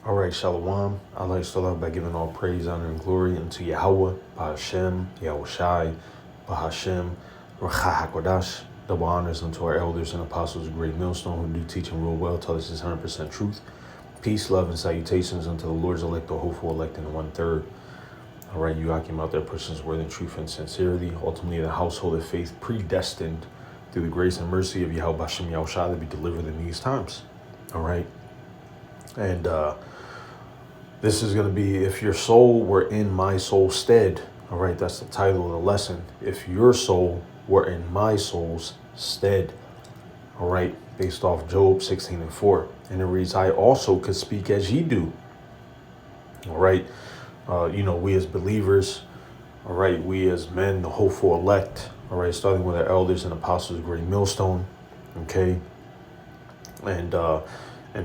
All right, Shalom. I'd like to start off by giving all praise, honor, and glory unto Yahweh, Bahashem, Yahushai, Bahashem, Racha HaKodash. Double honors unto our elders and apostles of Great Millstone who do teach and rule well, tell us his 100% truth. Peace, love, and salutations unto the Lord's elect, the hopeful elect, and the 1/3. All right, you Akim out there pushing his word in truth and sincerity. Ultimately, the household of faith predestined through the grace and mercy of Yahweh Bahashem Yahushai to be delivered in these times. All right. And this is going to be, if your soul were in my soul's stead. All right, that's the title of the lesson. If your soul were in my soul's stead. All right, based off Job 16:4. And it reads, I also could speak as ye do. All right, we as believers, all right, we as men, the hopeful elect, all right, starting with our elders and apostles of Great Millstone, okay, and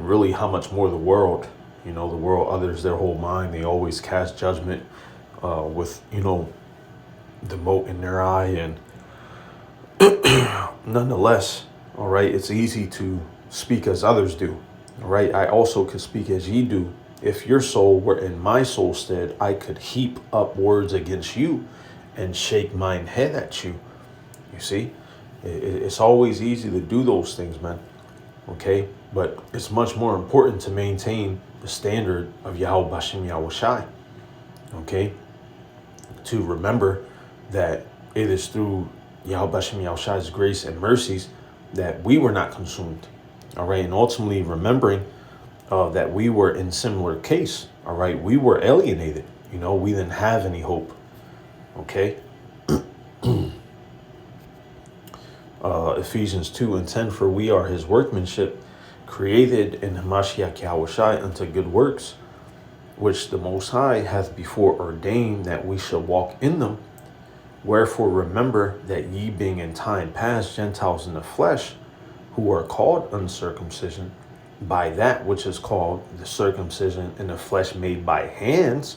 really how much more the world. The world others their whole mind. They always cast judgment with, the mote in their eye. And nonetheless, all right, it's easy to speak as others do. All right, I also could speak as ye do. If your soul were in my soul's stead, I could heap up words against you and shake mine head at you. You see, it's always easy to do those things, man. Okay, but it's much more important to maintain the standard of Yahweh Bashem Yahushai. Okay, to remember that it is through Yahweh Bashem Yahushai's grace and mercies that we were not consumed. All right, and ultimately remembering that we were in similar case. All right, we were alienated. We didn't have any hope. Okay. Ephesians 2:10, for we are his workmanship, created in Hamashiach Yahushai unto good works, which the Most High hath before ordained that we shall walk in them. Wherefore remember that ye being in time past Gentiles in the flesh, who are called uncircumcision, by that which is called the circumcision in the flesh made by hands,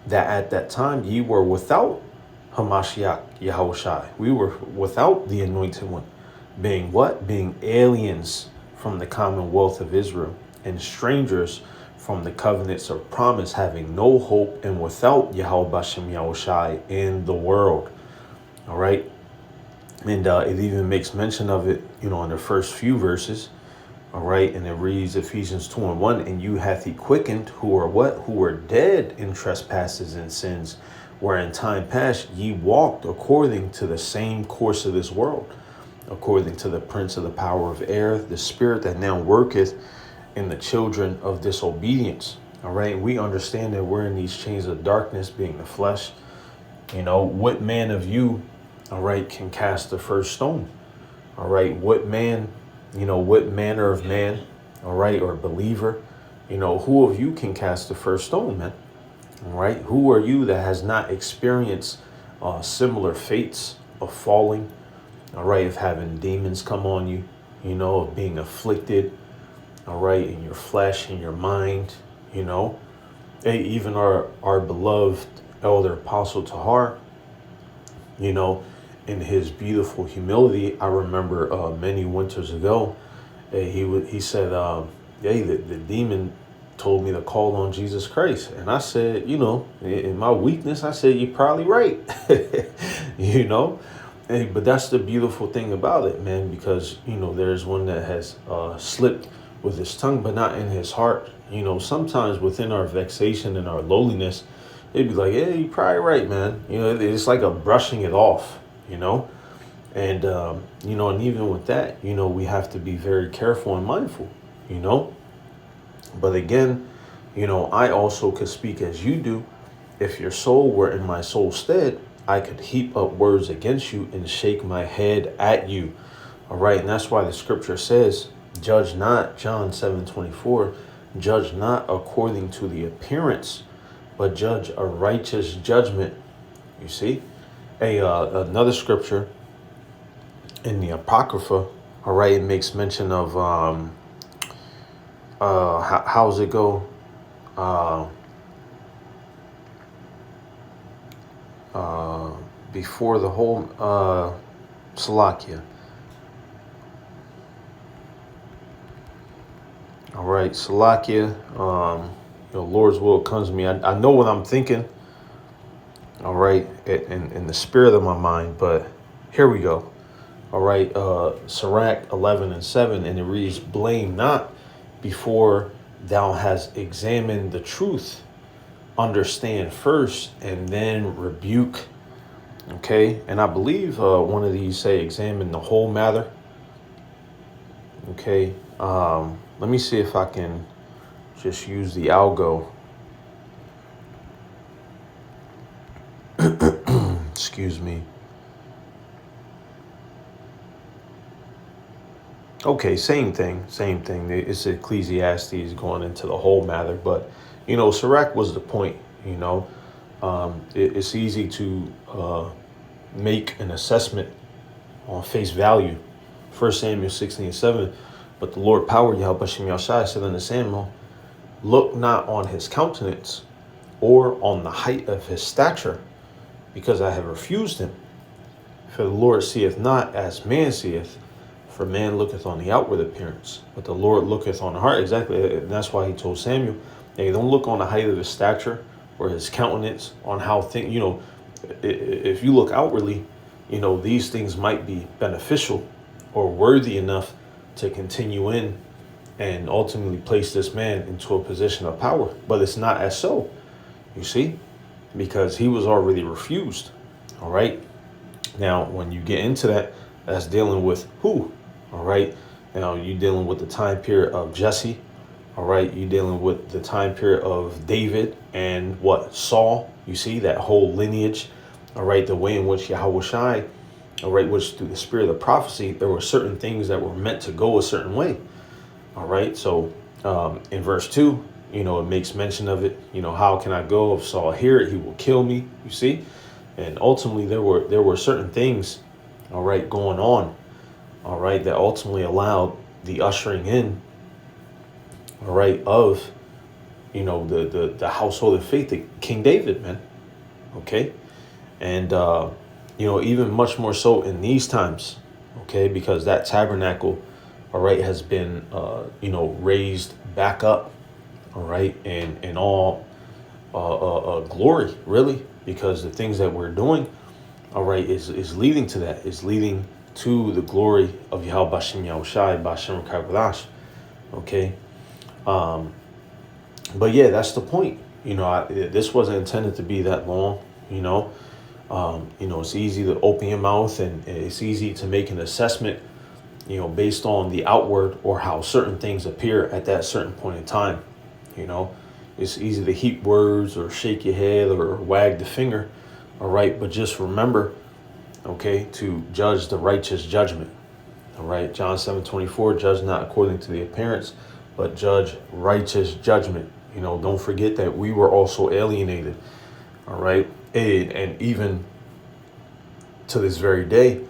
that at that time ye were without Hamashiach Yahushai. We were without the anointed one, being what? Being aliens from the commonwealth of Israel and strangers from the covenants of promise, having no hope and without Yahweh Bashem Yahushai in the world. All right. And it even makes mention of it, in the first few verses. All right. And it reads Ephesians 2:1, and you hath he quickened who are what? Who were dead in trespasses and sins, where in time past ye walked according to the same course of this world, according to the prince of the power of air, the spirit that now worketh in the children of disobedience. All right. We understand that we're in these chains of darkness, being the flesh. What man of you, all right, can cast the first stone? All right. What man, what manner of man, all right, or believer, who of you can cast the first stone, man? All right. Who are you that has not experienced similar fates of falling? All right. Of having demons come on you, of being afflicted. All right. In your flesh, in your mind, Hey, even our beloved elder apostle Tahar, in his beautiful humility, I remember many winters ago, he said, hey, the demon told me to call on Jesus Christ. And I said, in my weakness, I said, you're probably right. Hey, but that's the beautiful thing about it, man, because, there's one that has slipped with his tongue, but not in his heart. Sometimes within our vexation and our lowliness, it'd be like, yeah, you're probably right, man. It's like a brushing it off, and, and even with that, we have to be very careful and mindful, But again, I also could speak as you do. If your soul were in my soul's stead, I could heap up words against you and shake my head at you. All right. And that's why the scripture says, judge not, John 7:24, judge not according to the appearance, but judge a righteous judgment. You see, another scripture in the Apocrypha, all right, it makes mention of, how's it go? Before the whole Salakia. All right, Salakia. Lord's will comes to me. I know what I'm thinking. All right, in the spirit of my mind, but here we go. All right, Sirach 11:7, and it reads, "Blame not before thou hast examined the truth. Understand first, and then rebuke." Okay, and I believe one of these say, "Examine the whole matter." Okay, let me see if I can just use the algo. Excuse me. Okay, same thing. It's Ecclesiastes going into the whole matter, but Sirach was the point. It's easy to make an assessment on face value. 1 Samuel 16:7, but the Lord power Yahweh Bashem Yashai said unto Samuel, "Look not on his countenance or on the height of his stature, because I have refused him. For the Lord seeth not as man seeth, for man looketh on the outward appearance, but the Lord looketh on the heart." Exactly, and that's why he told Samuel, "Hey, don't look on the height of his stature or his countenance, on how things. If you look outwardly, these things might be beneficial or worthy enough to continue in and ultimately place this man into a position of power. But it's not as so, you see, because he was already refused. All right. Now, when you get into that, that's dealing with who? All right. Now, you're dealing with the time period of Jesse. All right. You're dealing with the time period of David and what? Saul. You see that whole lineage. All right. The way in which Yahweh Shai, all right, which through the spirit of prophecy, there were certain things that were meant to go a certain way. All right. So in verse 2, it makes mention of it. How can I go? If Saul hear it, he will kill me. You see? And ultimately, there were certain things, all right, going on, all right, that ultimately allowed the ushering in, all right, of, the household of faith, the King David, man. Okay. And, even much more so in these times, okay, because that tabernacle, all right, has been, raised back up, all right, and in all glory, really, because the things that we're doing, all right, is leading to that, is leading to the glory of Yahweh Bashem Yahushai, Bashem Kavadash, okay? But yeah, that's the point. This wasn't intended to be that long, it's easy to open your mouth and it's easy to make an assessment, based on the outward or how certain things appear at that certain point in time, It's easy to heap words or shake your head or wag the finger, all right? But just remember, okay, to judge the righteous judgment, all right? John 7:24, judge not according to the appearance, but judge righteous judgment. Don't forget that we were also alienated, all right? And even to this very day,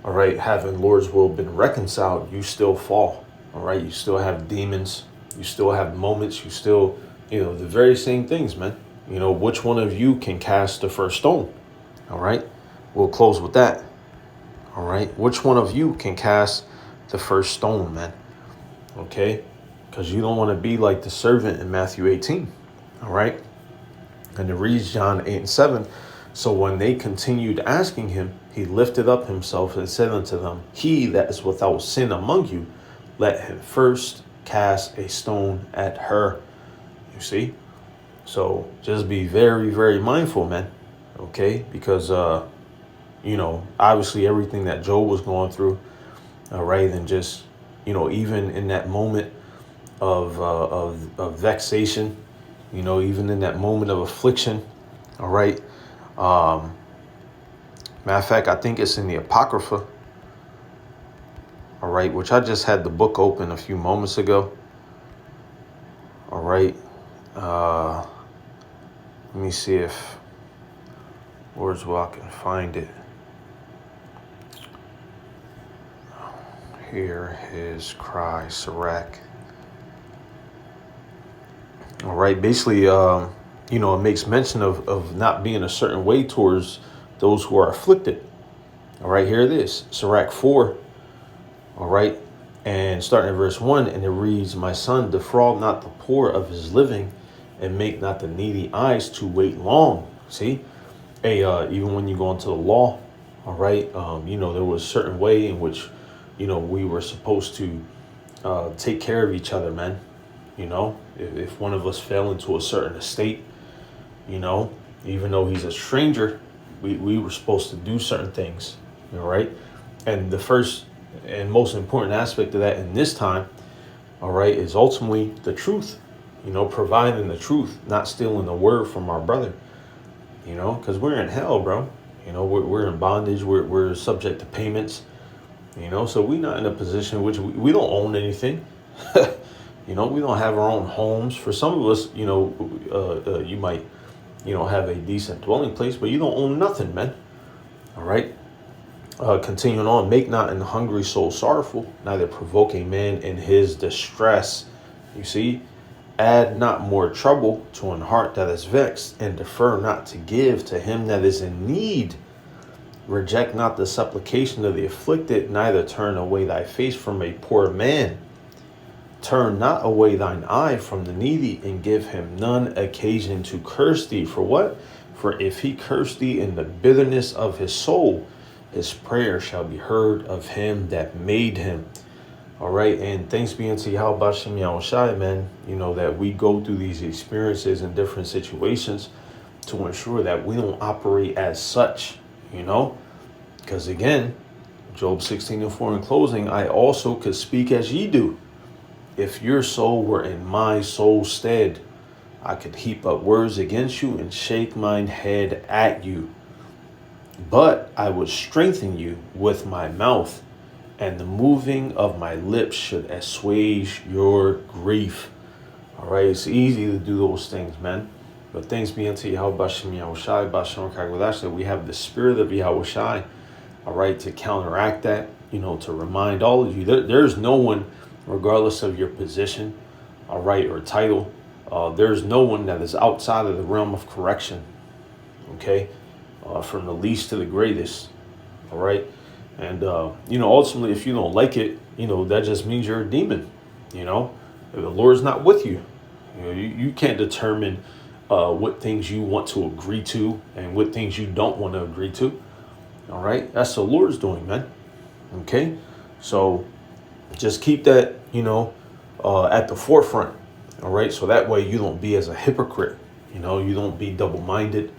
all right, having Lord's will been reconciled, you still fall, all right? You still have demons. You still have moments. You still, the very same things, man. Which one of you can cast the first stone? All right. We'll close with that. All right. Which one of you can cast the first stone, man? Okay. Because you don't want to be like the servant in Matthew 18. All right. And it reads John 8:7. So when they continued asking him, he lifted up himself and said unto them, "He that is without sin among you, let him first cast a stone at her." You see? So just be very, very mindful, man. Okay? Because, obviously everything that Job was going through, all right, and just, even in that moment of vexation, even in that moment of affliction, all right. Matter of fact, I think it's in the Apocrypha, all right, which I just had the book open a few moments ago. All right. Let me see if Lord's will I can find it. Hear his cry, Sirach. All right. Basically, it makes mention of not being a certain way towards those who are afflicted. All right. Here it is. Sirach 4. All right. And starting at verse 1, and it reads, my son, defraud not the poor of his living, and make not the needy eyes to wait long. See, hey, even when you go into the law, all right, there was a certain way in which, we were supposed to take care of each other, man. If one of us fell into a certain estate, even though he's a stranger, we were supposed to do certain things, all right? And the first and most important aspect of that in this time, all right, is ultimately the truth, providing the truth, not stealing the word from our brother, because we're in hell, bro. We're in bondage. We're subject to payments, so we're not in a position in which we don't own anything. We don't have our own homes. For some of us, you might, have a decent dwelling place, but you don't own nothing, man. All right. Continuing on, make not an hungry soul sorrowful, neither provoke a man in his distress. You see, add not more trouble to an heart that is vexed, and defer not to give to him that is in need. Reject not the supplication of the afflicted, neither turn away thy face from a poor man. Turn not away thine eye from the needy, and give him none occasion to curse thee. For what? For if he curse thee in the bitterness of his soul, his prayer shall be heard of him that made him. All right. And thanks be unto Yahweh Shem Yahushai, man, that we go through these experiences in different situations to ensure that we don't operate as such, because again, Job 16:4 in closing, I also could speak as ye do. If your soul were in my soul's stead, I could heap up words against you and shake mine head at you. But I would strengthen you with my mouth, and the moving of my lips should assuage your grief. All right, it's easy to do those things, man. But thanks be unto Yahweh Bashem Yahushai, Bashem Kagwadash, that we have the spirit of Yahushai, all right, to counteract that, to remind all of you. There's no one, regardless of your position, all right, or title, there's no one that is outside of the realm of correction, okay? From the least to the greatest, all right? And, ultimately, if you don't like it, that just means you're a demon, If the Lord's not with you, you can't determine what things you want to agree to and what things you don't want to agree to, all right? That's the Lord's doing, man, okay? So just keep that, at the forefront, all right? So that way you don't be as a hypocrite, you don't be double-minded,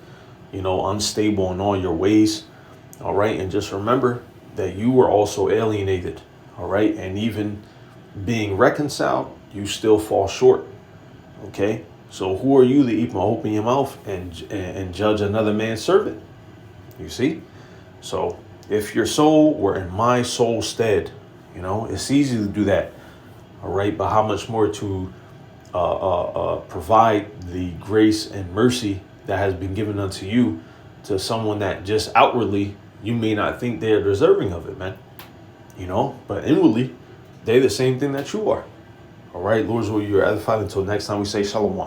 unstable in all your ways, all right? And just remember that you were also alienated, all right? And even being reconciled, you still fall short, okay? So who are you to eat my hope in your mouth and judge another man's servant? You see? So if your soul were in my soul's stead, it's easy to do that, all right? But how much more to provide the grace and mercy that has been given unto you to someone that just outwardly you may not think they're deserving of it, man. But inwardly, they're the same thing that you are. All right, Lord's will, you're edified. Until next time, we say shalom.